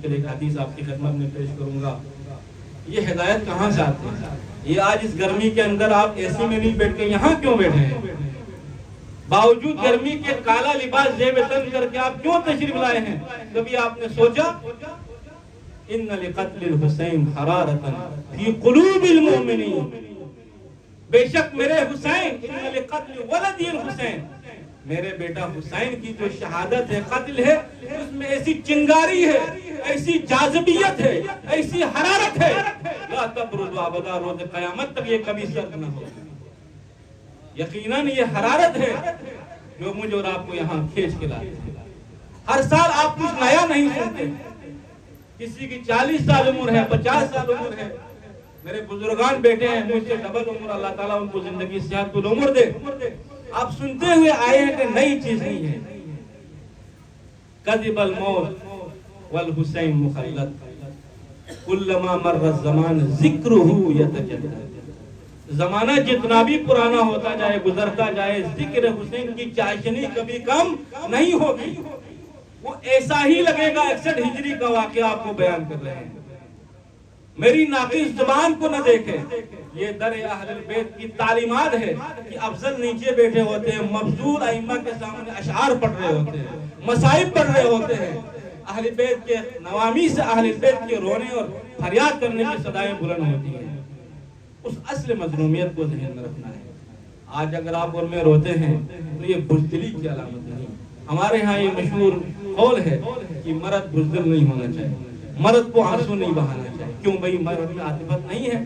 کے لیے ایک حدیث آپ کی خدمت میں پیش کروں گا. یہ ہدایت کہاں سے آتی ہے؟ یہ آج اس گرمی کے اندر آپ اے سی میں نہیں بیٹھ کے یہاں کیوں بیٹھے ہیں؟ باوجود گرمی کے کالا لباس زیب تن کر کے آپ کیوں تشریف لائے ہیں؟ کبھی آپ نے سوچا ان لقتل الحسین حرارتا فی قلوب المؤمنین، بے شک میرے حسین، ان لقتل ولد الحسین، میرے بیٹا حسین کی جو شہادت ہے، قتل ہے، اس میں ایسی چنگاری ہے، ایسی جاذبیت ہے، ایسی حرارت ہے، لا تبرد ابدا، روز قیامت تک یہ کبھی سرد نہ ہو. یقیناً یہ حرارت ہے جو مجھے اور آپ کو یہاں کھینچ کے لاتے ہیں. ہر سال آپ کچھ نیا نہیں سنتے. کسی کی 40 سال عمر ہے، 50 سال عمر ہے. میرے بزرگان بیٹھے ہیں مجھ سے ڈبل عمر، اللہ تعالیٰ ان کو زندگی صحت طول عمر دے. آپ سنتے ہوئے آئے ہیں کہ نئی چیز نہیں ہے. کذب الموت والحسین مخلد کلما مر الزمان ذکرہ یتجدد. زمانہ جتنا بھی پرانا ہوتا جائے، گزرتا جائے، ذکر حسین کی چاشنی کبھی کم نہیں ہوگی. وہ ایسا ہی لگے گا. 61 ہجری کا واقعہ آپ کو بیان کر رہے ہیں. میری ناقص زبان کو نہ دیکھیں. یہ در اہل البیت کی تعلیمات ہے کہ افضل نیچے بیٹھے ہوتے ہیں، مبذول ائمہ کے سامنے اشعار پڑھ رہے ہوتے ہیں، مصائب پڑھ رہے ہوتے ہیں. اہل بیت کے نوامی سے اہل بیت کے رونے اور فریاد کرنے کی صدائیں بلند ہوتی ہیں. اس اصل مظلومیت کو ذہن میں رکھنا ہے. آج اگر آپ اور میں روتے ہیں تو یہ بزدلی کی علامت نہیں. ہمارے ہاں یہ مشہور قول ہے کہ مرد بزدل نہیں ہونا چاہیے، مرد کو آنسو نہیں بہانا چاہیے. کیوں بھئی؟ مرد میں عاطفت نہیں ہے.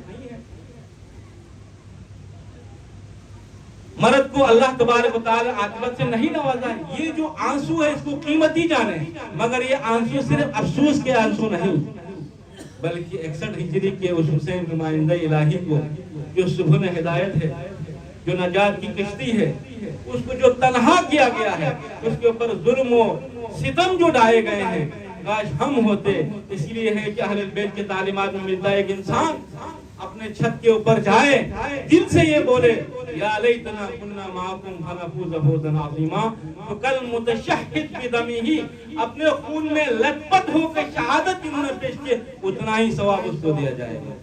مرد کو اللہ تبارک و تعالی عاطفت سے نہیں نوازا ہے. یہ جو آنسو ہے اس کو قیمت ہی جانے، مگر یہ آنسو صرف افسوس کے آنسو نہیں، بلکہ 61 ہجری کے اس حسین نمائندہ الہی کو جو صبح ہدایت ہے، جو نجات کی کشتی ہے اس کو جو تنہا کیا گیا ہے، اس کے اوپر ظلم و ستم جو ڈھائے گئے ہیں، کاش ہم ہوتے۔ اس لیے ہے کہ اہل بیت کے تعلیمات میں ملتا ہے ایک انسان اپنے چھت کے اوپر جائے، دل سے یہ بولے یا لیتنا کننا معکم فنفوز فوزا عظیما، تو کل متشہد بدمہ، اپنے خون میں لت پت ہو کے شہادت انہوں نے پیش کی، اتنا ہی ثواب اس کو دیا جائے گا۔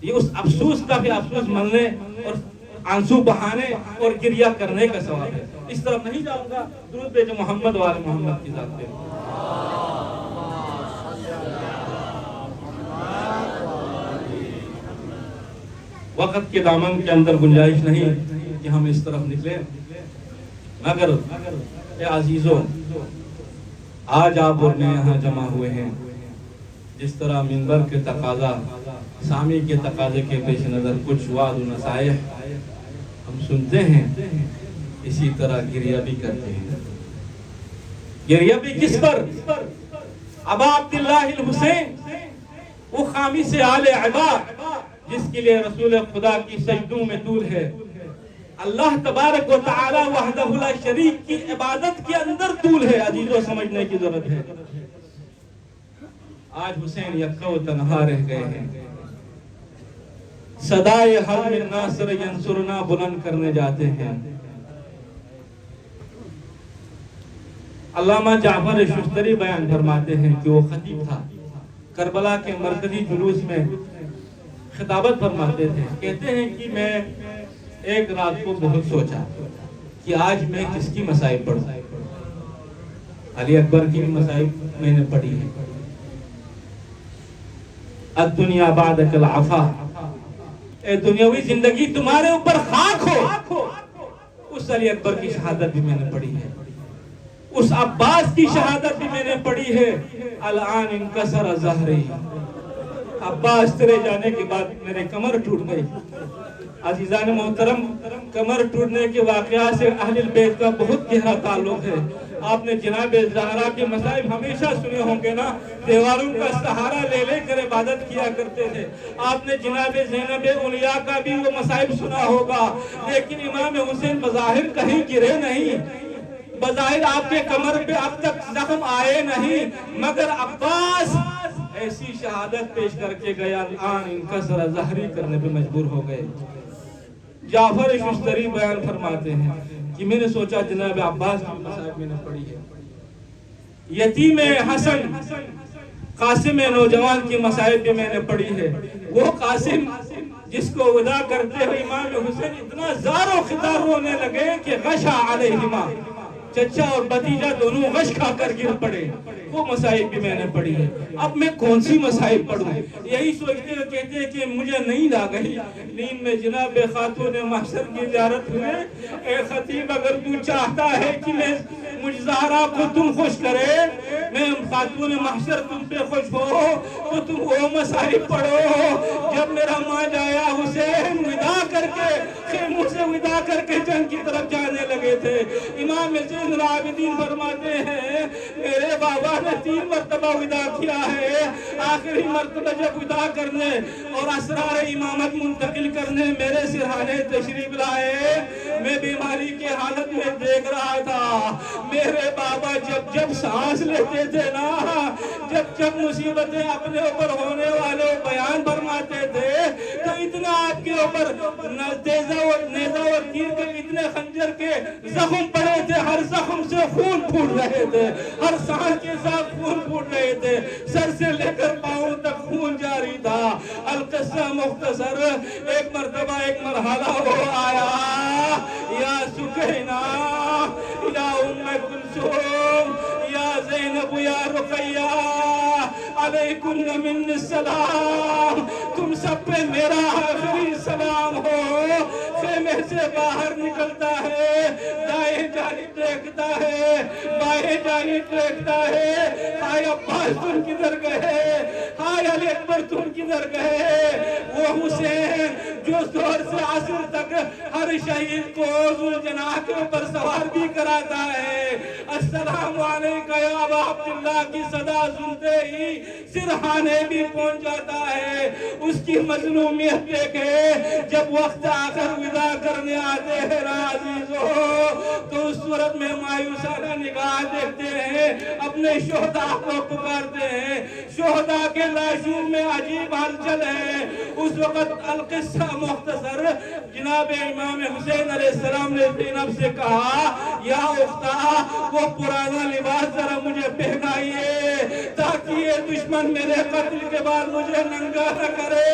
یہ اس افسوس کا بھی افسوس مننے اور آنسو بہانے اور گریہ کرنے کا ثواب ہے۔ اس طرف نہیں جاؤں گا، درود بھیجو محمد وآل محمد کی ذات پہ۔ وقت کے دامن کے اندر گنجائش نہیں کہ ہم اس طرف نکلیں، مگر اے عزیزو، آج آپ اور میں یہاں جمع ہوئے ہیں، جس طرح منبر کے تقاضا، سامی کے تقاضے کے پیش نظر کچھ وعد و نصائح ہم سنتے ہیں، اسی طرح گریہ بھی کرتے ہیں۔ گریہ بھی کس پر؟ ابا عبداللہ الحسین، وہ خامی سے آل عباد جس کے لیے رسول خدا کی سجدوں میں طول ہے، اللہ تبارک و تعالی وحدہ لا شریک کی عبادت کے اندر طول ہے۔ عزیزوں سمجھنے کی ضرورت ہے۔ آج حسین یکا و تنہا رہ گئے ہیں، صدائے حرم ناصر ینصرنا بلند کرنے جاتے ہیں۔ علامہ جعفر ششتری بیان فرماتے ہیں کہ وہ خطیب تھا، کربلا کے مرکزی جلوس میں خطابت فرماتے تھے۔ کہتے ہیں کہ میں ایک رات کو بہت سوچا کہ آج میں کس کی مصائب پڑھوں۔ علی اکبر کی مصائب میں نے پڑھی ہے، الدنیا بعدک العفا، اے دنیاوی زندگی تمہارے اوپر خاک ہو۔ اس علی اکبر کی شہادت بھی میں نے پڑھی ہے، اس عباس کی شہادت بھی میں نے پڑھی ہے، الان انکسر ظہری، عباس تیرے جانے کے بعد میرے کمر ٹوٹ گئی۔ عزیزان محترم، کمر ٹوٹنے کے واقعات سے اہل بیت کا بہت گہرا تعلق ہے۔ آپ نے جناب زہرا کے مصائب ہمیشہ سنے ہوں گے نا، دیواروں کا سہارا لے لے کر عبادت کیا کرتے تھے۔ آپ نے جناب زینب اولیاء کا بھی وہ مصائب سنا ہوگا، لیکن امام حسین بظاہر کہیں گرے نہیں، بظاہر آپ کے کمر پہ اب تک زخم آئے نہیں، مگر عباس ایسی شہادت پیش کر کے گیا، الان انکسر ظہری کرنے پہ مجبور ہو گئے۔ جعفر ششتری بیان فرماتے ہیں کہ میں نے سوچا جناب عباس کی مصائب میں نے پڑھی ہے، یتیم حسن قاسم نوجوان کی مصائب بھی میں نے پڑھی ہے۔ وہ قاسم جس کو ودا کرتے ہوئے امام حسین اتنا زار و خطار رونے لگے کہ غشا علیہما، چچا اور بھتیجا دونوں غش کھا کر گر پڑے۔ وہ مصائب بھی میں نے پڑھی ہے۔ اب میں کون سی مصائب پڑھوں؟ یہی سوچتے ہوئے کہتے ہیں کہ مجھے نیند آ گئی، نیند میں جناب خاتون محشر کی زیارت ہوئے۔ اے خطیب، اگر تو چاہتا ہے کہ میں مجھ زہرا کو تم خوش کرے، میں خاتون محشر تم پہ خوش ہو، تو تم وہ مصائب پڑھو جب میرا ماں جایا حسین ودا کر کے خیموں سے ودا کر کے جنگ کی طرف جانے لگے تھے۔ امام زین العابدین فرماتے ہیں میرے بابا نے 3 مرتبہ ودا کیا ہے، آخری مرتبہ جب ودا کرنے اور اسرار امامت منتقل کرنے میرے سرحانے تشریف لائے، میں بیماری کے حالت میں دیکھ رہا تھا میرے بابا جب سانس لیتے تھے نا، جب مصیبتیں اپنے اوپر ہونے والے بیان فرماتے تھے، تو اتنا آپ کے اوپر نیزہ اور تیر کے اتنے خنجر کے زخم پڑے تھے، ہر زخم سے خون پھوٹ رہے تھے، ہر سانس کے ساتھ خون پھوٹ رہے تھے، سر سے لے کر پاؤں تک خون جاری تھا۔ القصہ مختصر، ایک مرتبہ ایک مرحلہ وہ آیا، یا سکینہ، یا ام کلثوم، یا زینب، یا رقیہ، علیکم من السلام، تم سب پہ میرا آخری سلام ہو۔ خیمے سے باہر نکلتا ہے، دائیں جانب دیکھتا ہے، بائیں جانب دیکھتا ہے، ہائے عباس تم کدھر گئے، ہائے علی اکبر تم کدھر گئے۔ وہ حسین جو ظہر سے عصر تک ہر شہید کو ذوالجناح کے اوپر سوار بھی کراتا ہے۔ السلام علیکہ یا ابا عبداللہ کی صدا سنتے ہی سرحانے بھی پہنچ جاتا ہے۔ اس کی مظلومیت دیکھے، جب وقت آخر ودا کرنے آتے ہیں عزیزو، تو اس صورت میں مایوسانہ نگاہ دیکھتے ہیں، اپنے شہداء کو پکارتے ہیں۔ شہداء کے لاشوں میں عجیب ہلچل ہے۔ اس وقت القصہ مختصر، جناب امام حسین علیہ السلام نے زینب سے کہا یا اختہ وہ پرانا لباس ذرا مجھے پہنائیے تاکہ یہ دشمن میرے قتل کے بعد مجھے ننگا نہ کرے۔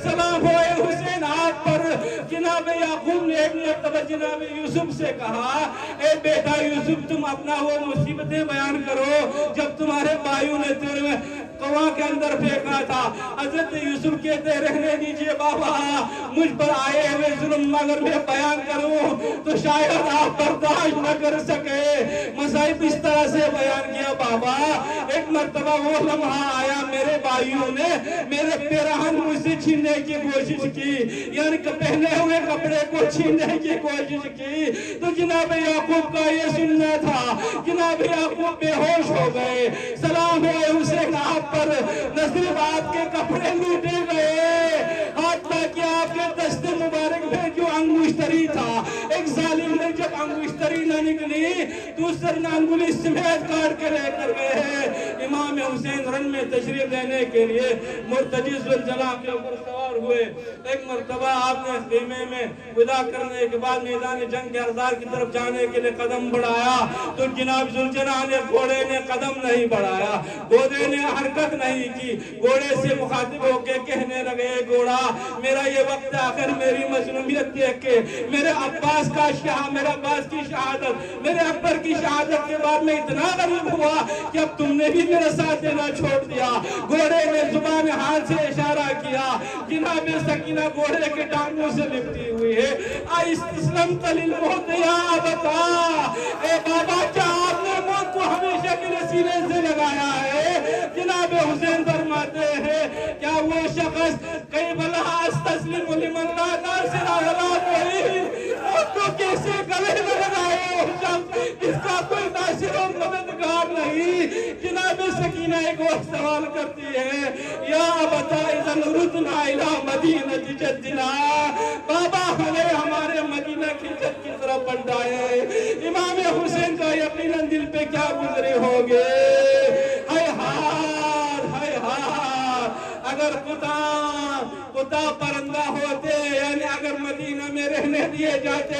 سلام ہوئے حسین آپ پر۔ جناب یعقوب نے ایک مرتبہ جناب یوسف سے کہا اے بیٹا یوسف تم اپنا وہ مصیبتیں بیان کرو جب تمہارے بھائیوں نے تیرے کنواں کے اندر پھینکا تھا۔ حضرت یوسف کہتے رہنے دیجئے بابا، مجھ پر آئے ہوئے ظلم اگر میں بیان کروں تو شاید آپ برداشت نہ کر سکے۔ مصائب اس طرح سے بیان کیا بابا، ایک مرتبہ وہ لمحہ آیا میرے بھائیوں نے میرے پیراہن مجھ سے چھیننے کی کوشش کی، یعنی پہنے ہوئے کپڑے کو چھیننے کی کوشش کی، تو جناب یعقوب کا یہ سننا تھا۔ جناب یعقوب بے ہوش ہو گئے۔ سلام ہے حسین آپ پر، نہ صرف آپ کے کپڑے لوٹے گئے، حتیٰ کہ آپ کے دست مبارک میں جو انگشتری تھا، ایک ظالم نے جب انگشتری نہ نکلی دوسر انگلی سمیت کاٹ کے لے کر گئے۔ امام حسین رن میں تشریف لینے کے لیے مرتجی ذوالجلال کے اوپر سوار ہوئے۔ ایک مرتبہ آپ نے خیمے میں ودا کرنے کے بعد میدان جنگ کے ارزار کی طرف جانے کے لیے قدم بڑھایا تو جناب ذوالجلال نے گھوڑے نے قدم نہیں بڑھایا، گھوڑے نے حرکت نہیں کی۔ گھوڑے سے مخاطب ہو کے کہنے لگے گھوڑا میرا یہ وقت آخر میری مظلومیت دیکھ کے، میرے عباس کی شہادت، میرے اکبر کی شہادت کے بعد میں اتنا غریب ہوا کہ اب تم نے بھی میرا ساتھ دینا چھوڑ دیا۔ گھوڑے نے زبان حال سے اشارہ کیا، جناب سکینہ گھوڑے کے ٹانگوں سے لپٹی ہوئی ہے۔ اسلم تلیل موت یا بتا، اے بابا کیا آپ نے موت کو ہمیشہ کے لیے سینے سے لگایا ہے؟ جناب حسین فرماتے ہیں کیا وہ شخص کئی بلا استسلم لمن لا ناصر ولا معین، موت کو کیسے گلے میں لگائے وہ شخص جس کا کوئی ناصر و مددگار نہیں؟ جناب سکینہ ایک اور سوال کرتی ہے یا ابتا اذن ردنا الى مدینہ جدنا، بابا ہمیں ہمارے مدینہ کی جد کی طرف بڑھائے۔ امام حسین کا یقیناً دل پہ کیا گزرے ہوگے، ہائے ہار ہائے ہار، اگر خدا پرندہ ہوتے، یعنی اگر مدینہ میں رہنے دیے جاتے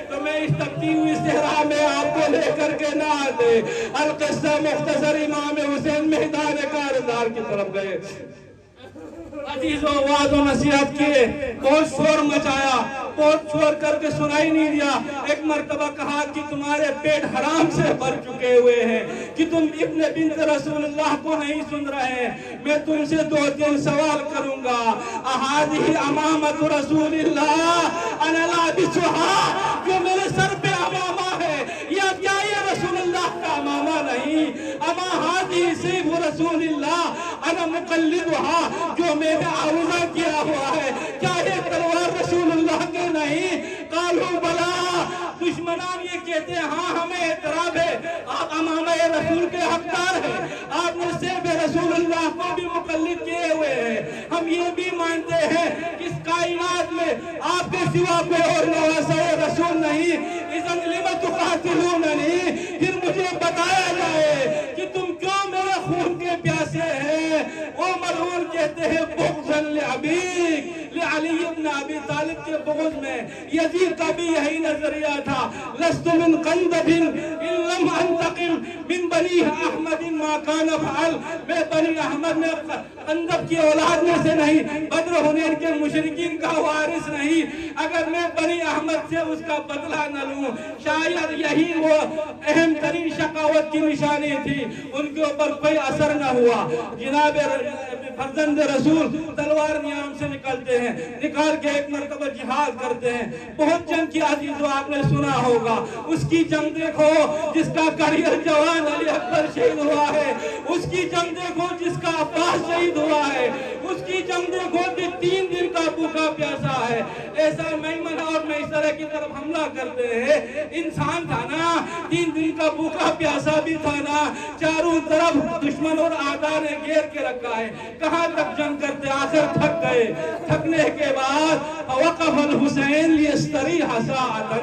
تو میں اس تپتی ہوئی صحرا میں آپ کو لے کر کے نہ آتے۔ القصہ مختصر، امام حسین میدان کارزار کی طرف گئے، عزیزوں وعظ و نصیحت کیے، بہت شور مچایا، بہت شور کر کے سنائی نہیں دیا۔ ایک مرتبہ کہا کہ تمہارے پیٹ حرام سے بھر چکے ہوئے ہیں کہ تم ابن بنت رسول اللہ کو نہیں سن رہے۔ میں تم سے 2-3 سوال کروں گا۔ احادی امامت رسول اللہ انا لابسها، جو میرے سر پہ امامہ ہے یا کیا یہ رسول اللہ کا امامہ نہیں؟ اما ہادی سیف رسول اللہ انا مقلدها، جو میں نے عروضہ کیا ہوا ہے کیا یہ تلوار رسول اللہ کے نہیں؟ قالوا بلا، دشمنان یہ کہتے ہیں ہاں ہمیں اعتراف ہے، آپ امامہ رسول کے حقدار ہیں، آپ نے سیف رسول اللہ کو بھی مقلد کیے ہوئے ہیں، ہم یہ بھی مانتے ہیں کہ اس کائنات میں آپ کے سوا کوئی اور نواسہ رسول نہیں۔ اذن لم تقاتلوننی، پھر مجھے بتایا جائے کہ تم کیوں میرے خون کے پیاسے ہیں؟ وہ ملعون کہتے ہیں بغضا لعبیک، لعلی ابن ابی طالب کے بغض میں۔ یزید کا بھی یہی نظریہ تھا، لست من قندب ان لم انتقم من بنی احمد ما کان فعل، میں بنی احمد میں قندب کی اولاد میں سے نہیں، بدر حنین کے مشرکین کا وارث نہیں، اگر میں بنی احمد سے اس کا بدلہ نہ لوں شاید یہی وہ اہم ترین شقاوت کی نشانی تھی۔ ان کے اوپر کوئی اثر نہ ہوا۔ جناب فرزند رسول تلوار نیام سے نکلتے ہیں، نکال کے ایک مرتبہ جہاد کرتے ہیں، بہت جنگ کی عزیزو آپ نے سنا ہوگا، اس کی جنگ دیکھو جس کا کریئر جوان علی اکبر شہید ہوا ہے، اس کی جنگ دیکھو جس کا عباس شہید ہوا ہے، اس کی جنگ دیکھو جو 3 دن کا بھوکا پیاسا ہے۔ ایسا میمنہ اور میسرہ کی طرف حملہ کرتے ہیں. انسان تھا نا, 3 دن کا بھوکا پیاسا بھی تھا نا, چاروں طرف دشمن اور اعداء نے گھیر کے رکھا ہے. کہاں تک جنگ کرتے, آخر تھک گئے. تھکنے کے بعد وقف الحسین لیستریح ساعتا,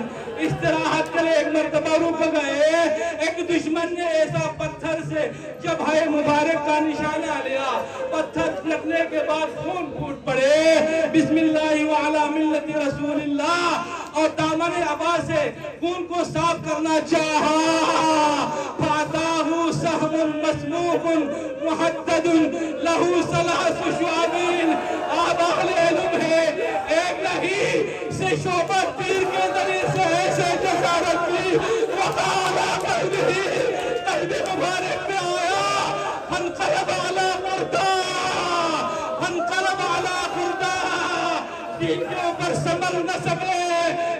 استراحت کے لیے ایک مرتبہ رک گئے. ایک دشمن نے ایسا پتھر سے جبہہ مبارک کا نشانہ لیا, پتھر لگنے کے بعد خون پھوٹ پڑے. بسم اللہ وعلی ملت رسول اللہ, اور دامن عبا سے خون کو صاف کرنا چاہا. فَأَتَاهُ سَهْمٌ مَسْمُومٌ مُحَدَّدٌ لَهُ 3 شُعَبٍ. آپ اہل علم ہے, ایک نہیں سے شعبہ تیر کے ذریعے سے ایسے جسارت کی. وَقَالَ قَلْبِهِ, قلب مبارک میں آیا, فَانْقَلَبَ عَلَى قُرْدَا, فَانْقَلَبَ عَلَى قُرْدَا, دین کے اوپر سنبھل نہ سکے,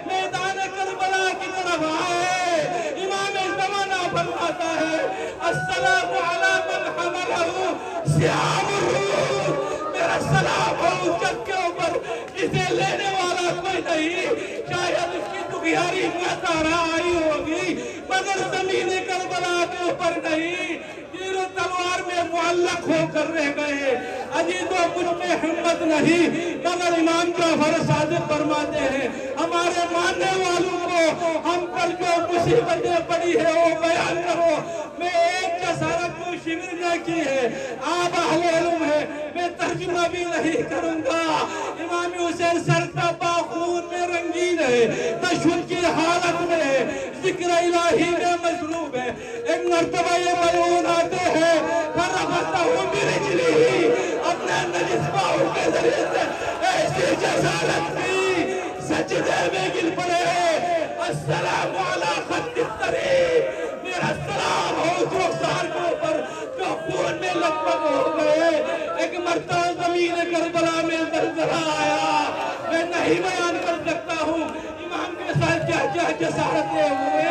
میدان کربلا کی طرف آئے. امام زمانہ فرماتا ہے, السلام علی من حملہ سیام الروح, میرا سلام ہو اس جگ کے اوپر جسے لینے والا کوئی نہیں. شاید اس کی دکھیاری محتارہ آئی ہوگی مگر زمین کربلا کے اوپر نہیں, تیر و تلوار میں معلق ہو کر رہ گئے. عزیزوں, مجھ میں ہمت نہیں, مگر امام جعفر صادق فرماتے ہیں, ہمارے ماننے والوں کو ہم پر جو مصیبتیں پڑی ہے وہ بیان کرو. میں ایک جسارت کو شمر نہ کی ہے, آپ اہل علم ہے, میں ترجمہ بھی نہیں کروں گا. امام حسین سر تپا خون میں رنگین ہے, تشہد کی حالت میں ہے, ذکر الہی میں مصروف ہے. ایک مرتبہ یہ بیان آتے ہیں, فَرَفَتَهُ بِرِجْلِهِ, اپنے نجس پاؤں کے ذریعے سے ایسی جسارت کی, سجدے میں گر پڑے. السلام علی خط الطریق, میرا سلام ہو اس رخسار کے اوپر جو خون میں لت پت ہو گئے. ایک مرتبہ زمین کربلا میں زلزلہ آیا, میں نہیں بیان کر سکتا ہوں امام کے ساتھ کیا کیا جسارتیں ہوئے.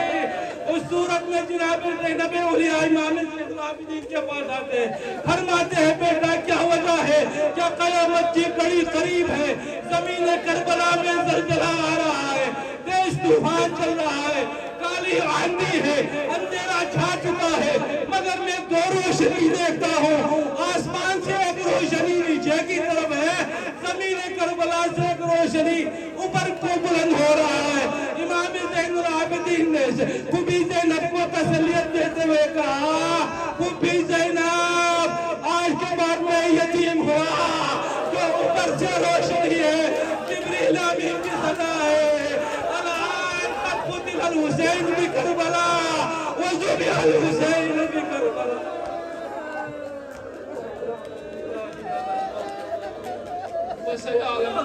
اس صورت میں جناب زینب اولیاء امام زین العابدین کے پاس آتے ہیں, فرماتے ہیں, بیٹا کیا وجہ ہے, کیا قیامت کی گھڑی قریب ہے, زمین کربلا میں زلزلہ آ رہا ہے, تیز طوفان چل رہا ہے, کالی آندھی ہے, اندھیرا چھا چکا ہے, مگر میں 2 روشنی دیکھتا ہوں. آسمان سے ایک روشنی نیچے کی طرف ہے, زمین کربلا سے ایک روشنی اوپر کو بلند ہو رہا ہے. امام زین العابدین نے پھوپھی زینب کو تسلیت دیتے ہوئے کہا, پھوپھی زینب, آج کے بعد میں یتیم ہوا, جو اوپر سے روشنی ہے جبریل امین کی صدا ہے. الان قد قتل الحسین بکربلا وذبح الحسین بکربلا. وسيعلم